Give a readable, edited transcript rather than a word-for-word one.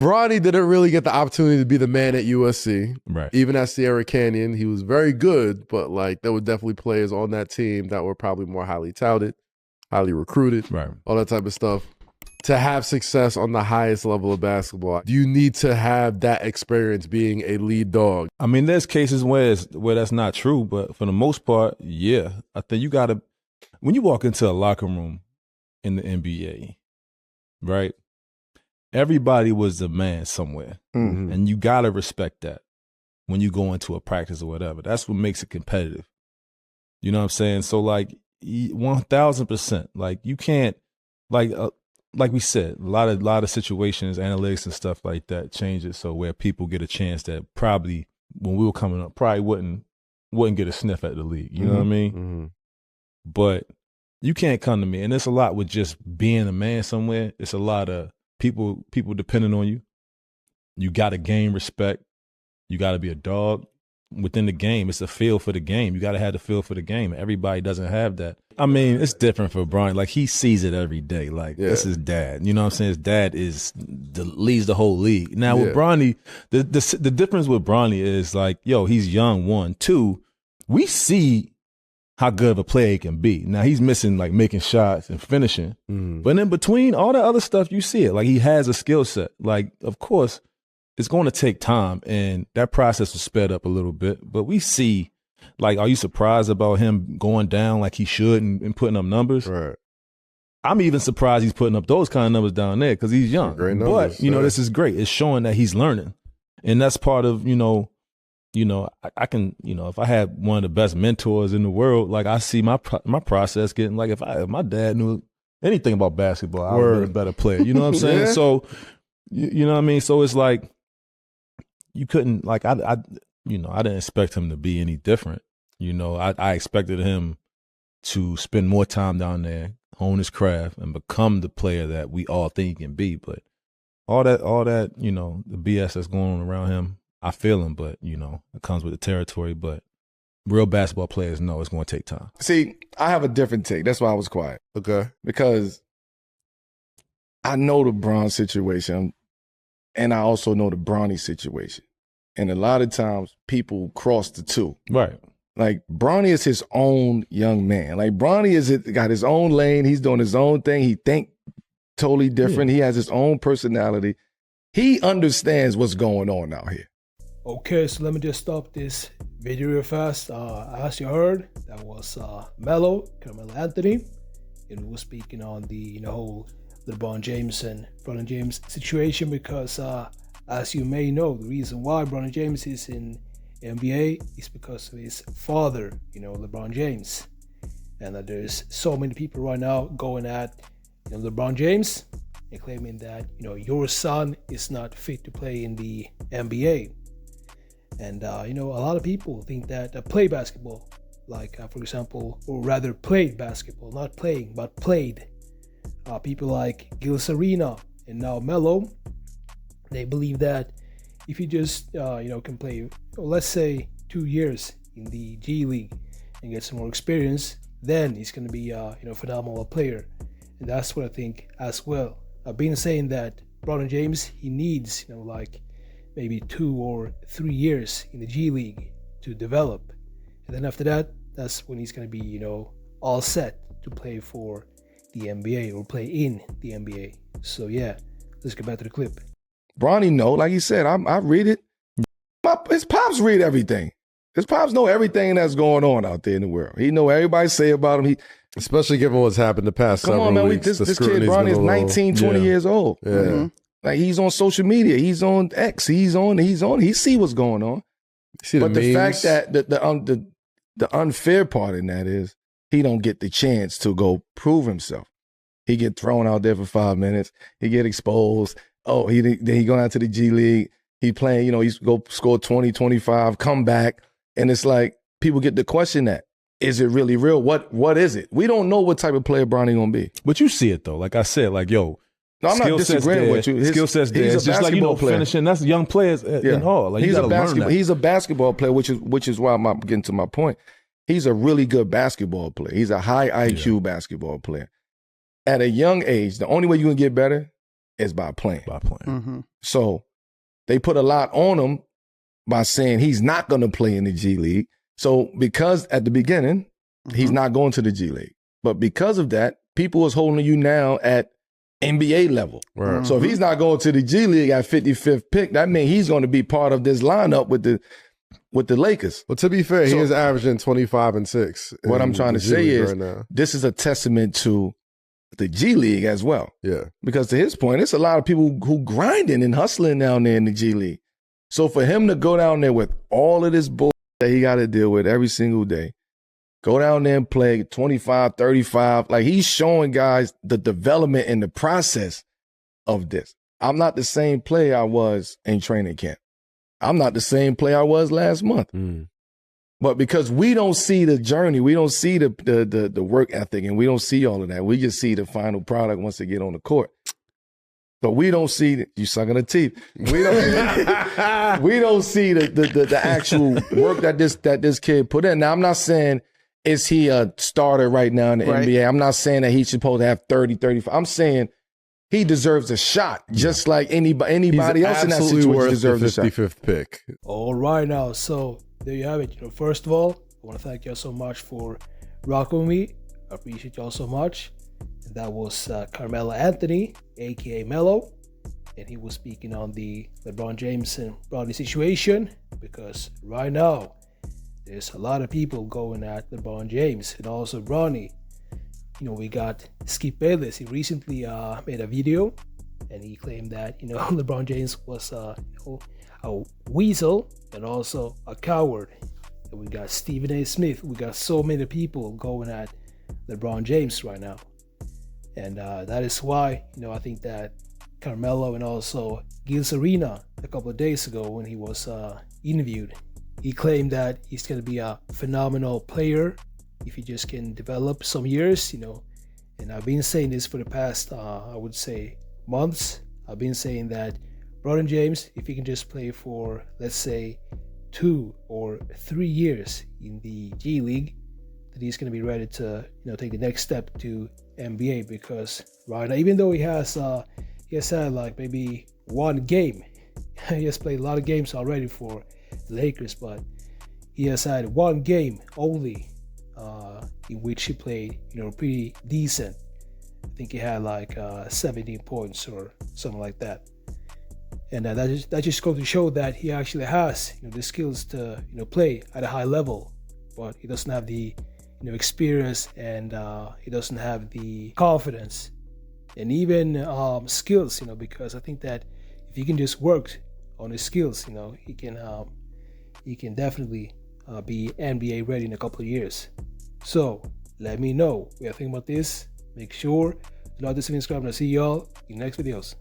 Bronny didn't really get the opportunity to be the man at USC. Right. Even at Sierra Canyon, he was very good, but like there were definitely players on that team that were probably more highly touted, highly recruited, Right. all that type of stuff. To have success on the highest level of basketball, you need to have that experience being a lead dog. I mean, there's cases where that's not true, but for the most part, yeah. I think you got to, when you walk into a locker room in the NBA, right, everybody was the man somewhere. Mm-hmm. And you got to respect that when you go into a practice or whatever. That's what makes it competitive. You know what I'm saying? So, like, 1,000%. Like, you can't, like we said, a lot of situations, analytics and stuff like that change it so where people get a chance that probably when we were coming up probably wouldn't get a sniff at the league. You know what I mean? Mm-hmm. But you can't come to me, and it's a lot with just being a man somewhere. It's a lot of people depending on you. You got to gain respect. You got to be a dog within the game. It's a feel for the game. You got to have the feel for the game. Everybody doesn't have that. I mean, it's different for Bronny. Like, he sees it every day. Like, This is dad. You know what I'm saying? His dad leads the whole league. Now, with Bronny, the difference with Bronny is, like, yo, he's young, 1. 2, we see how good of a player he can be. Now, he's missing, like, making shots and finishing. But in between, all the other stuff, you see it. Like, he has a skill set. Like, of course, it's going to take time, and that process was sped up a little bit. But we see, like, are you surprised about him going down like he should and putting up numbers? Right. I'm even surprised he's putting up those kind of numbers down there because he's young. Great numbers, but, you know, this is great. It's showing that he's learning. And that's part of, I can, if I had one of the best mentors in the world, like, I see my process getting, like, if my dad knew anything about basketball, I would have been a better player. You know what I'm saying? So, you know what I mean? So it's like, you couldn't, like, I didn't expect him to be any different. You know, I expected him to spend more time down there, hone his craft, and become the player that we all think he can be. But all that, the BS that's going on around him, I feel him, but, it comes with the territory. But real basketball players know it's going to take time. See, I have a different take. That's why I was quiet. Okay. Because I know the Bron situation, and I also know the Bronny situation. And a lot of times people cross the two. Right. Like, Bronny is his own young man. Like, Bronny got his own lane. He's doing his own thing. He think totally different. He has his own personality. He understands what's going on out here. Okay, so let me just stop this video real fast. As you heard, that was Carmelo Anthony. And we were speaking on the whole LeBron James and Bronny James situation because as you may know, the reason why Bronny James is in NBA is because of his father, LeBron James. And there's so many people right now going at LeBron James and claiming that your son is not fit to play in the NBA. And a lot of people think that play basketball, like for example, or rather played basketball, not playing but played. People like Gil Serena and now Melo, they believe that if you just can play, let's say 2 years in the G League and get some more experience, then he's going to be a phenomenal player. And that's what I think as well. I've been saying that Bronny James, he needs like maybe 2 or 3 years in the G League to develop, and then after that, that's when he's going to be all set to play for the NBA or play in the NBA. So yeah, let's get back to the clip. Bronny know, like he said, I read it. His pops read everything. His pops know everything that's going on out there in the world. He know everybody say about him. Especially given what's happened the past several weeks. This kid, Bronny, is 19, 20 years old. Yeah. Mm-hmm. Like, he's on social media. He's on X. He's on. He see what's going on. But the fact that the unfair part in that is he don't get the chance to go prove himself. He get thrown out there for 5 minutes. He get exposed. Oh, then he go out to the G League. He playing, he's go score 20, 25, come back. And it's like, people get to question that. Is it really real? What is it? We don't know what type of player Bronny gonna be. But you see it though. Like I said, like, yo, no, I'm not disagreeing with you. His skill sets there. It's just like, player. finishing. That's young players in all. Like, he's a basketball player, which is why I'm getting to my point. He's a really good basketball player. He's a high IQ basketball player. At a young age, the only way you can get better is by playing. Mm-hmm. So they put a lot on him by saying he's not going to play in the G League. So because at the beginning, he's not going to the G League. But because of that, people is holding you now at NBA level. Right. So if he's not going to the G League at 55th pick, that means he's going to be part of this lineup with the Lakers. Well, to be fair, he is averaging 25 and 6. What I'm trying to say is this is a testament to the G League as well. Yeah. Because to his point, it's a lot of people who grinding and hustling down there in the G League. So for him to go down there with all of this bull that he got to deal with every single day, go down there and play 25, 35, like he's showing guys the development and the process of this. I'm not the same player I was in training camp. I'm not the same player I was last month. But because we don't see the journey, we don't see the work ethic, and we don't see all of that. We just see the final product once they get on the court. But we don't see you sucking the teeth. We don't see the actual work that this kid put in. Now I'm not saying is he a starter right now in the NBA. I'm not saying that he's supposed to have 30, 35. I'm saying he deserves a shot, just like anybody else in that situation deserves a shot. 55th pick. All right, now, so there you have it. First of all, I want to thank y'all so much for rocking with me. I appreciate y'all so much. And that was Carmelo Anthony, aka Melo, and he was speaking on the LeBron James and Bronny situation, because right now there's a lot of people going at LeBron James and also Bronny. We got Skip Bayless. He recently made a video, and he claimed that LeBron James was a weasel and also a coward. And we got Stephen A. Smith. We got so many people going at LeBron James right now, and that is why I think that Carmelo and also Gil Serena a couple of days ago when he was interviewed, he claimed that he's going to be a phenomenal player if he just can develop some years, and I've been saying this for the past, I would say, months. I've been saying that Bronny James, if he can just play for, let's say, 2 or 3 years in the G League, that he's going to be ready to, take the next step to NBA. Because right now, even though he has had like maybe one game, he has played a lot of games already for the Lakers, but he has had one game only in which he played, pretty decent. I think he had like 17 points or something like that. And that just goes to show that he actually has, the skills to, play at a high level, but he doesn't have the, experience, and he doesn't have the confidence and even skills, because I think that if he can just work on his skills, he can definitely be NBA ready in a couple of years. So let me know what you think about this. Make sure to like, subscribe, and I'll see y'all in the next videos.